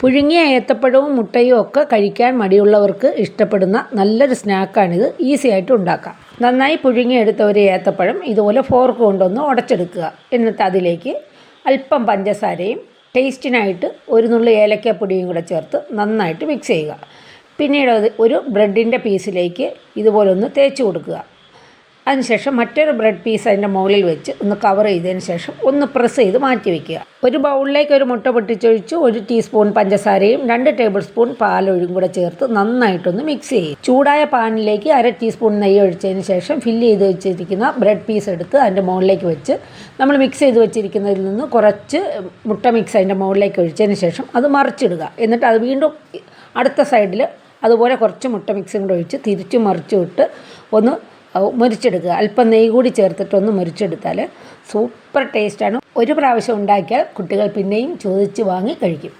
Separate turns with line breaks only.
പുഴുങ്ങിയ ഏത്തപ്പഴവും മുട്ടയും ഒക്കെ കഴിക്കാൻ മടിയുള്ളവർക്ക് ഇഷ്ടപ്പെടുന്ന നല്ലൊരു സ്നാക്കാണിത്. ഈസി ആയിട്ട് ഉണ്ടാക്കാം. നന്നായി പുഴുങ്ങിയെടുത്ത ഒരു ഏത്തപ്പഴം ഇതുപോലെ ഫോർക്ക് കൊണ്ടൊന്ന് ഉടച്ചെടുക്കുക. എന്നിട്ട് അതിലേക്ക് അല്പം പഞ്ചസാരയും ടേസ്റ്റിനായിട്ട് ഒരു നുള്ളി ഏലക്കാപ്പൊടിയും കൂടെ ചേർത്ത് നന്നായിട്ട് മിക്സ് ചെയ്യുക. പിന്നീട് അത് ഒരു ബ്രെഡിൻ്റെ പീസിലേക്ക് ഇതുപോലെ ഒന്ന് തേച്ച് കൊടുക്കുക. അതിനുശേഷം മറ്റൊരു ബ്രെഡ് പീസ് അതിൻ്റെ മുകളിൽ വെച്ച് ഒന്ന് കവർ ചെയ്തതിന് ശേഷം ഒന്ന് പ്രസ് ചെയ്ത് മാറ്റി വയ്ക്കുക. ഒരു ബൗളിലേക്ക് ഒരു മുട്ട പൊട്ടിച്ചൊഴിച്ച് 1 ടീസ്പൂൺ പഞ്ചസാരയും 2 ടേബിൾ സ്പൂൺ പാലൊഴിയും കൂടെ ചേർത്ത് നന്നായിട്ടൊന്ന് മിക്സ് ചെയ്യും. ചൂടായ പാനിലേക്ക് 1/2 ടീസ്പൂൺ നെയ്യ് ഒഴിച്ചതിന് ശേഷം ഫില്ല് ചെയ്ത് വെച്ചിരിക്കുന്ന ബ്രെഡ് പീസ് എടുത്ത് അതിൻ്റെ മുകളിലേക്ക് വെച്ച് നമ്മൾ മിക്സ് ചെയ്ത് വെച്ചിരിക്കുന്നതിൽ നിന്ന് കുറച്ച് മുട്ട മിക്സ് അതിൻ്റെ മുകളിലേക്ക് ഒഴിച്ചതിന് ശേഷം അത് മറിച്ചിടുക. എന്നിട്ട് അത് വീണ്ടും അടുത്ത സൈഡിൽ അതുപോലെ കുറച്ച് മുട്ട മിക്സും കൂടെ ഒഴിച്ച് തിരിച്ചു മറിച്ചു വിട്ട് ഒന്ന് മുരിച്ചെടുക്കുക. അല്പം നെയ്യ് കൂടി ചേർത്തിട്ടൊന്ന് മുരിച്ചെടുത്താൽ സൂപ്പർ ടേസ്റ്റാണ്. ഒരു പ്രാവശ്യം ഉണ്ടാക്കിയാൽ കുട്ടികൾ പിന്നെയും ചോദിച്ച് വാങ്ങി കഴിക്കും.